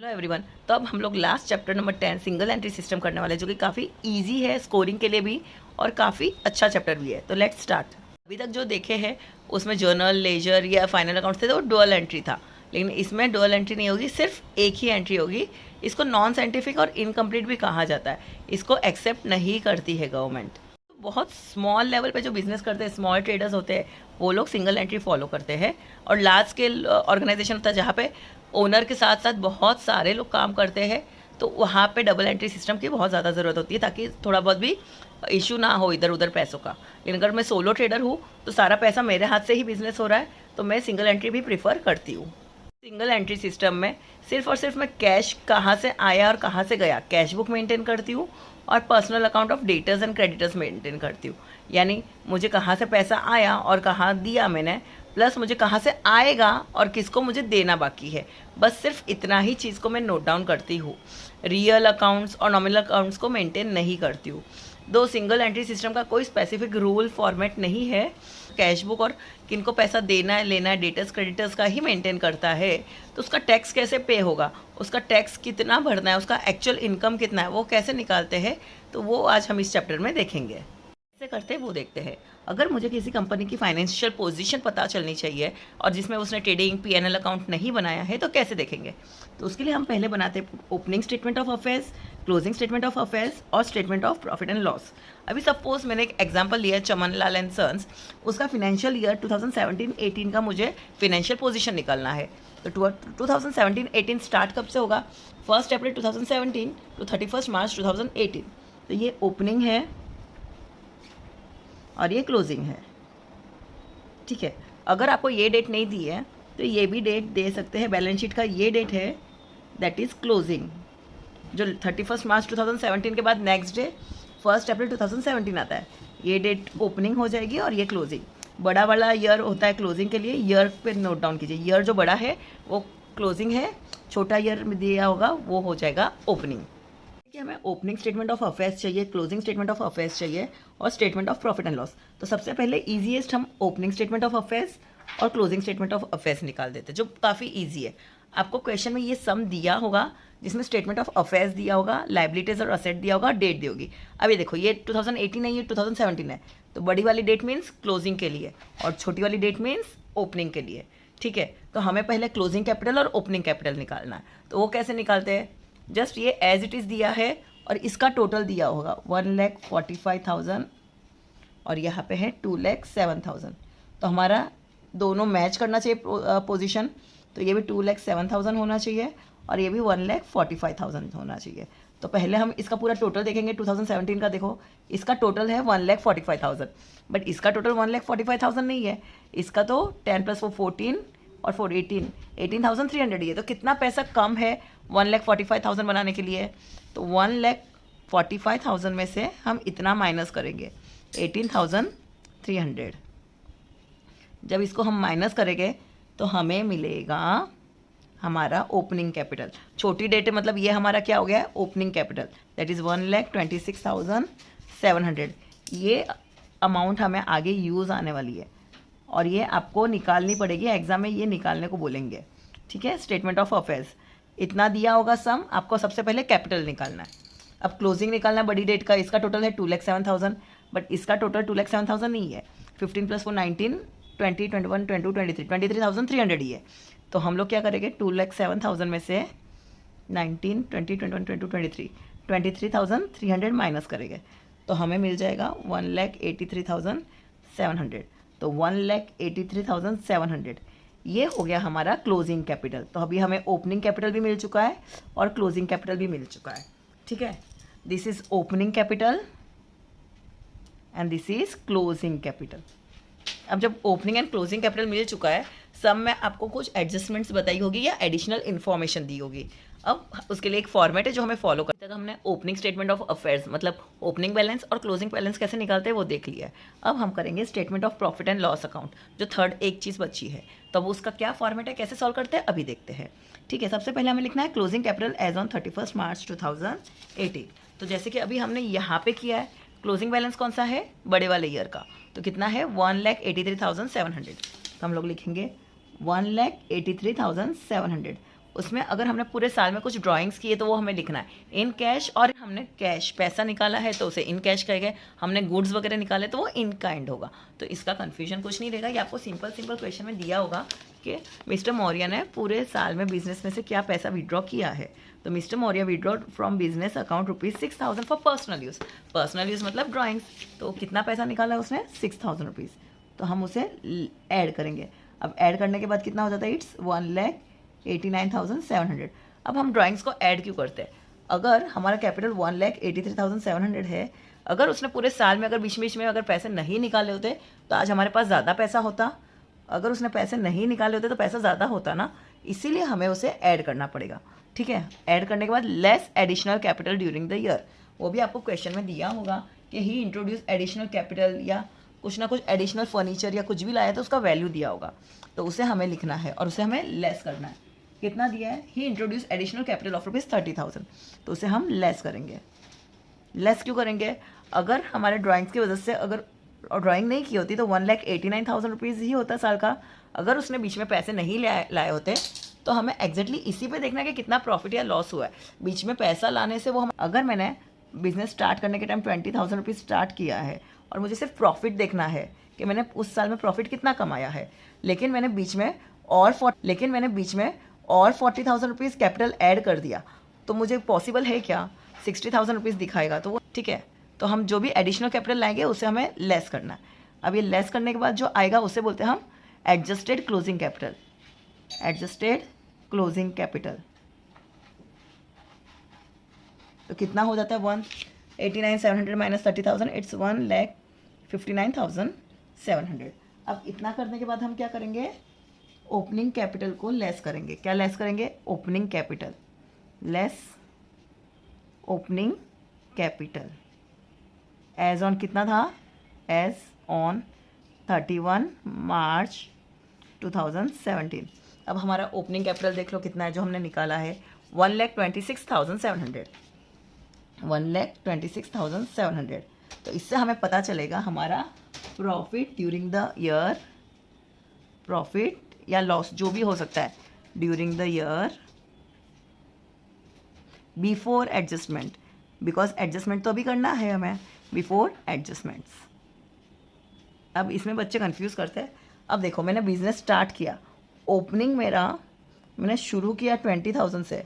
Hello everyone. तो अब हम लोग last chapter number 10 single entry system करने वाले हैं, जो कि काफ़ी इजी है स्कोरिंग के लिए भी और काफ़ी अच्छा चैप्टर भी है। तो लेट्स स्टार्ट। अभी तक जो देखे हैं उसमें जर्नल, लेजर या फाइनल अकाउंट थे तो डुअल एंट्री था, लेकिन इसमें डुअल एंट्री नहीं होगी, सिर्फ एक ही एंट्री होगी। इसको नॉन साइंटिफिक और इनकम्प्लीट भी कहा जाता है। इसको एक्सेप्ट नहीं करती है गवर्नमेंट। बहुत स्मॉल लेवल पे जो बिजनेस करते हैं, स्मॉल ट्रेडर्स होते हैं, वो लोग सिंगल एंट्री फॉलो करते हैं। और लार्ज स्केल ऑर्गेनाइजेशन होता है जहाँ पे ओनर के साथ साथ बहुत सारे लोग काम करते हैं, तो वहाँ पे डबल एंट्री सिस्टम की बहुत ज़्यादा ज़रूरत होती है, ताकि थोड़ा बहुत भी इशू ना हो इधर उधर पैसों का। लेकिन अगर मैं सोलो ट्रेडर हूँ तो सारा पैसा मेरे हाथ से ही बिजनेस हो रहा है, तो मैं सिंगल एंट्री भी प्रीफर करती हूँ। सिंगल एंट्री सिस्टम में सिर्फ और सिर्फ मैं कैश कहाँ से आया और कहाँ से गया, कैश बुक मेंटेन करती हूँ और personal account of debtors and creditors maintain करती हूँ। यानी मुझे कहाँ से पैसा आया और कहाँ दिया मैंने, प्लस मुझे कहाँ से आएगा और किसको मुझे देना बाकी है, बस सिर्फ इतना ही चीज़ को मैं नोट डाउन करती हूँ। रियल अकाउंट्स और नॉमिनल अकाउंट्स को मेंटेन नहीं करती हूँ। दो सिंगल एंट्री सिस्टम का कोई स्पेसिफिक रूल फॉर्मेट नहीं है। कैश बुक और किनको पैसा देना है लेना है डेटर्स क्रेडिटर्स का ही मेंटेन करता है। तो उसका टैक्स कैसे पे होगा, उसका टैक्स कितना भरना है, उसका एक्चुअल इनकम कितना है, वो कैसे निकालते हैं, तो वो आज हम इस चैप्टर में देखेंगे। कैसे करते हैं वो देखते हैं। अगर मुझे किसी कंपनी की फाइनेंशियल पोजीशन पता चलनी चाहिए और जिसमें उसने ट्रेडिंग पीएनएल अकाउंट नहीं बनाया है, तो कैसे देखेंगे। तो उसके लिए हम पहले बनाते हैं opening statement of affairs, closing statement of affairs और statement of profit and loss. अभी सपोज मैंने एक एग्जांपल लिया है चमन लाल एंड सन्स, उसका फिनेंशियल ईयर 2017-18 का मुझे फिनेंशियल पोजीशन निकालना है। तो 2017-18 स्टार्ट कब से होगा, 1 अप्रैल 2017 टू 31 मार्च 2018। तो ये ओपनिंग है और ये क्लोजिंग है, ठीक है। अगर आपको ये डेट नहीं दी है तो ये भी डेट दे सकते हैं। बैलेंस शीट का ये डेट है, दैट इज़ क्लोजिंग, जो 31 मार्च 2017 के बाद नेक्स्ट डे 1 अप्रैल 2017 आता है। ये डेट ओपनिंग हो जाएगी और ये क्लोजिंग। बड़ा वाला ईयर होता है क्लोजिंग के लिए, ईयर पे नोट डाउन कीजिए। ईयर जो बड़ा है वो क्लोजिंग है, छोटा ईयर में दिया होगा वो हो जाएगा ओपनिंग। हमें ओपनिंग स्टेटमेंट ऑफ अफेयर्स चाहिए, क्लोजिंग स्टेटमेंट ऑफ अफेयर्स चाहिए और statement of profit and loss. तो सबसे पहले इजीएस्ट हम ओपनिंग स्टेटमेंट ऑफ अफेयर्स और क्लोजिंग स्टेटमेंट ऑफ अफेयर्स निकाल देते हैं, जो काफ़ी इजी है। आपको क्वेश्चन में ये सम दिया होगा जिसमें स्टेटमेंट ऑफ अफेयर्स दिया होगा, लाइबिलिटीज और असेट दिया होगा, डेट दी होगी। अभी देखो ये 2018 है, ये 2017 है, तो बड़ी वाली डेट मीन्स क्लोजिंग के लिए और छोटी वाली डेट मीन्स ओपनिंग के लिए, ठीक है। तो हमें पहले क्लोजिंग कैपिटल और ओपनिंग कैपिटल निकालना है। तो वो कैसे निकालते हैं, जस्ट ये एज इट इज़ दिया है और इसका टोटल दिया होगा 1,45,000 और यहाँ पे है 2,07,000। तो हमारा दोनों मैच करना चाहिए पोजीशन, तो ये भी 2,07,000 होना चाहिए और ये भी 1,45,000 होना चाहिए। तो पहले हम इसका पूरा टोटल देखेंगे। 2017 का देखो, इसका टोटल है 1,45,000, बट इसका टोटल 1,45,000 नहीं है। इसका तो 10 + 4 14 और 4 18,300 ही है। तो कितना पैसा कम है 1,45,000 बनाने के लिए, तो 1,45,000 में से हम इतना माइनस करेंगे 18,300। जब इसको हम माइनस करेंगे तो हमें मिलेगा हमारा ओपनिंग कैपिटल। छोटी डेट है, मतलब ये हमारा क्या हो गया है, ओपनिंग कैपिटल, दैट इज़ 1,26,700। ये अमाउंट हमें आगे यूज़ आने वाली है और ये आपको निकालनी पड़ेगी, एग्जाम में ये निकालने को बोलेंगे, ठीक है। स्टेटमेंट ऑफ अफेयर्स इतना दिया होगा सम, आपको सबसे पहले कैपिटल निकालना है। अब क्लोजिंग निकालना है बड़ी डेट का, इसका टोटल है 2,07,000, बट इसका टोटल 2,07,000 नहीं है। 15 + 4 19 20 21 22 23 23,300 ही है। तो हम लोग क्या करेंगे, 2,07,000 में से 19 20 21 22 23 23,300 माइनस करेंगे, तो हमें मिल जाएगा 1,83,700। तो 1,83,700 ये हो गया हमारा क्लोजिंग कैपिटल। तो अभी हमें ओपनिंग कैपिटल भी मिल चुका है और क्लोजिंग कैपिटल भी मिल चुका है, ठीक है। This is opening capital and this is closing capital. अब जब ओपनिंग एंड क्लोजिंग कैपिटल मिल चुका है, सब में आपको कुछ एडजस्टमेंट्स बताई होगी या एडिशनल इन्फॉर्मेशन दी होगी। अब उसके लिए एक फॉर्मेट है जो हमें फॉलो करते हैं। हमने ओपनिंग स्टेटमेंट ऑफ अफेयर्स मतलब ओपनिंग बैलेंस और क्लोजिंग बैलेंस कैसे निकालते हैं वो देख लिया है। अब हम करेंगे statement of profit and loss account, जो थर्ड एक चीज़ बची है। तो अब उसका क्या फॉर्मेट है, कैसे सॉल्व करते हैं, अभी देखते हैं, ठीक है। सबसे पहले हमें लिखना है क्लोजिंग कैपिटल एज ऑन 31 मार्च 2018। तो जैसे कि अभी हमने यहाँ पे किया है, क्लोजिंग बैलेंस कौन सा है, बड़े वाले ईयर का, तो कितना है 1,83,700। तो हम लोग लिखेंगे 1,83,700। उसमें अगर हमने पूरे साल में कुछ ड्राइंग्स किए तो वो हमें लिखना है इन कैश, और हमने कैश पैसा निकाला है तो उसे इन कैश कहेंगे, हमने गुड्स वगैरह निकाले तो वो इन काइंड होगा। तो इसका कन्फ्यूजन कुछ नहीं रहेगा। ये आपको सिंपल क्वेश्चन में दिया होगा कि मिस्टर मौर्य ने पूरे साल में बिजनेस में से क्या पैसा विड्रॉ किया है। तो mister Maurya withdraw from business account ₹6,000 for personal use. Personal use मतलब ड्राइंग्स। तो कितना पैसा निकाला उसने? ₹6,000। तो हम उसे ऐड करेंगे। अब ऐड करने के बाद कितना हो जाता है? इट्स 1,89,700। अब हम ड्राइंग्स को ऐड क्यों करते हैं? अगर हमारा कैपिटल 1,83,700 है, अगर उसने पूरे साल में अगर बीच में अगर पैसे नहीं निकाले होते तो आज हमारे पास ज़्यादा पैसा होता। अगर उसने पैसे नहीं निकाले होते तो पैसा ज़्यादा होता ना, इसीलिए हमें उसे ऐड करना पड़ेगा। ठीक है, ऐड करने के बाद less additional capital during the year. वो भी आपको क्वेश्चन में दिया होगा कि ही इंट्रोड्यूस एडिशनल कैपिटल, या कुछ ना कुछ एडिशनल फर्नीचर या कुछ भी लाया तो उसका वैल्यू दिया होगा, तो उसे हमें लिखना है और उसे हमें लेस करना है। कितना दिया है? ही इंट्रोड्यूस एडिशनल कैपिटल ऑफ ₹30,000, तो उसे हम लेस करेंगे। लेस क्यों करेंगे? अगर हमारे ड्राइंग्स की वजह से अगर ड्राइंग नहीं की होती तो 1,89,000 ही होता साल का। अगर उसने बीच में पैसे नहीं लाए होते तो हमें एग्जैक्टली इसी पे देखना है कि कितना प्रॉफिट या लॉस हुआ है। बीच में पैसा लाने से वो हम, अगर मैंने बिजनेस स्टार्ट करने के टाइम ₹20,000 स्टार्ट किया है और मुझे सिर्फ प्रॉफिट देखना है कि मैंने उस साल में प्रॉफिट कितना कमाया है, लेकिन मैंने बीच में और ₹40,000 कैपिटल ऐड कर दिया, तो मुझे पॉसिबल है क्या? ₹60,000 दिखाएगा, तो वो ठीक है। तो हम जो भी एडिशनल कैपिटल लाएंगे उसे हमें लेस करना है। अब ये लेस करने के बाद जो आएगा उसे बोलते हैं हम adjusted closing capital. Adjusted closing capital तो कितना हो जाता है? 1,89,700 माइनस 30,000, इट्स 1,59,700। अब इतना करने के बाद हम क्या करेंगे? ओपनिंग कैपिटल को लेस करेंगे। क्या लेस करेंगे? Opening capital. Less opening capital as on कितना था? As on 31 March 2017। अब हमारा ओपनिंग कैपिटल देख लो कितना है जो हमने निकाला है, 1,26,700। 1,26,700। तो इससे हमें पता चलेगा हमारा profit during the year, profit या लॉस जो भी हो सकता है during the year before adjustment, because adjustment तो अभी करना है हमें, बिफोर एडजस्टमेंट्स। अब इसमें बच्चे कंफ्यूज करते हैं। अब देखो, मैंने बिजनेस स्टार्ट किया, ओपनिंग मैंने शुरू किया 20,000 से,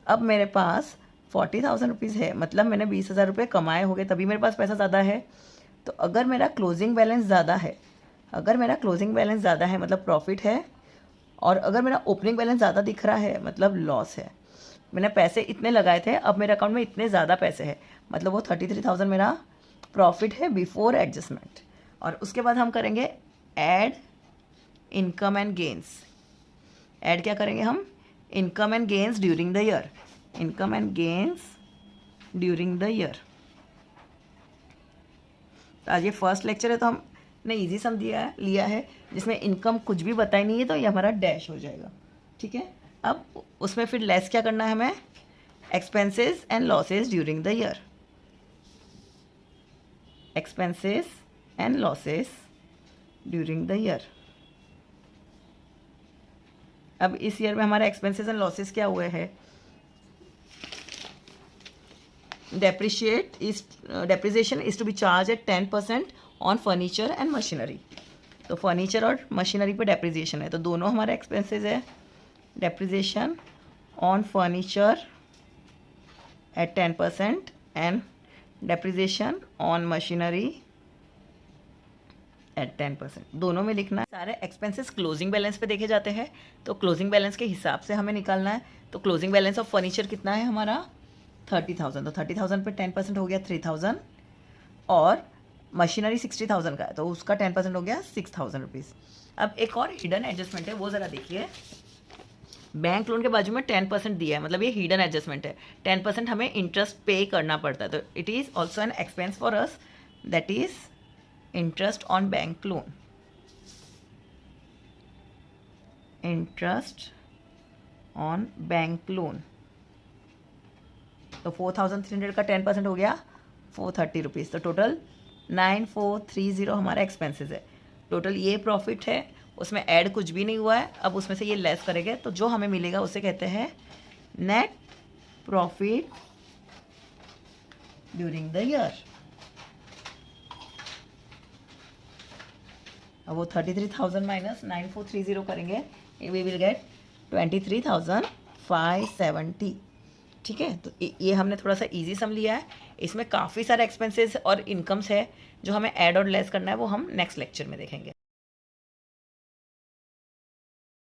अब मेरे पास 40,000 रुपीज़ है, मतलब मैंने 20,000 रुपये कमाए होंगे तभी मेरे पास पैसा ज़्यादा है। तो अगर मेरा क्लोजिंग बैलेंस ज़्यादा है, मतलब प्रॉफिट है, और अगर मेरा ओपनिंग बैलेंस ज़्यादा दिख रहा है मतलब लॉस है। मैंने पैसे इतने लगाए थे, अब मेरे अकाउंट में इतने ज़्यादा पैसे हैं, मतलब वो 33,000 मेरा प्रॉफिट है बिफोर एडजस्टमेंट। और उसके बाद हम करेंगे add income and gains. Add क्या करेंगे हम? Income and gains during the year. Income and gains during the year. तो आज ये फर्स्ट लेक्चर है तो हमने इजी सम लिया है जिसमें इनकम कुछ भी बताई नहीं है, तो ये हमारा डैश हो जाएगा। ठीक है, अब उसमें फिर लेस क्या करना है हमें? Expenses and losses during the year. Expenses and losses during the year. अब इस ईयर में हमारा एक्सपेंसेस एंड लॉसेस क्या हुए हैं? Depreciation is to be charge at 10% on furniture and machinery. तो फर्नीचर और मशीनरी पे डेप्रिसिएशन है, तो दोनों हमारे एक्सपेंसेस है। Depreciation on furniture at 10% and depreciation on machinery at 10%, दोनों में लिखना है। सारे एक्सपेंसेस क्लोजिंग बैलेंस पे देखे जाते हैं, तो क्लोजिंग बैलेंस के हिसाब से हमें निकालना है। तो क्लोजिंग बैलेंस ऑफ फर्नीचर कितना है हमारा? 30,000। तो 30,000 पे 10% हो गया 3,000, और मशीनरी 60,000 का है तो उसका 10% हो गया 6,000 रुपीज़। अब एक और हिडन एडजस्टमेंट है, वो ज़रा देखिए। बैंक लोन के बाजू में 10% दिया है, मतलब ये हिडन एडजस्टमेंट है। 10% हमें इंटरेस्ट पे करना पड़ता है, तो it is also an expense for us, that is interest on bank loan. Interest on bank loan. तो 4,300 का 10% हो गया 430 रुपीज़। तो टोटल 9,430 हमारा एक्सपेंसेस है। टोटल ये प्रॉफिट है उसमें ऐड कुछ भी नहीं हुआ है। अब उसमें से ये लेस करेंगे तो जो हमें मिलेगा उसे कहते हैं net profit during the year. अब वो 33,000 माइनस 9430 करेंगे, वी विल गेट 23,570। ठीक है, तो ये हमने थोड़ा सा इजी सम लिया है। इसमें काफ़ी सारे एक्सपेंसेस और इनकम्स है जो हमें ऐड और लेस करना है, वो हम नेक्स्ट लेक्चर में देखेंगे।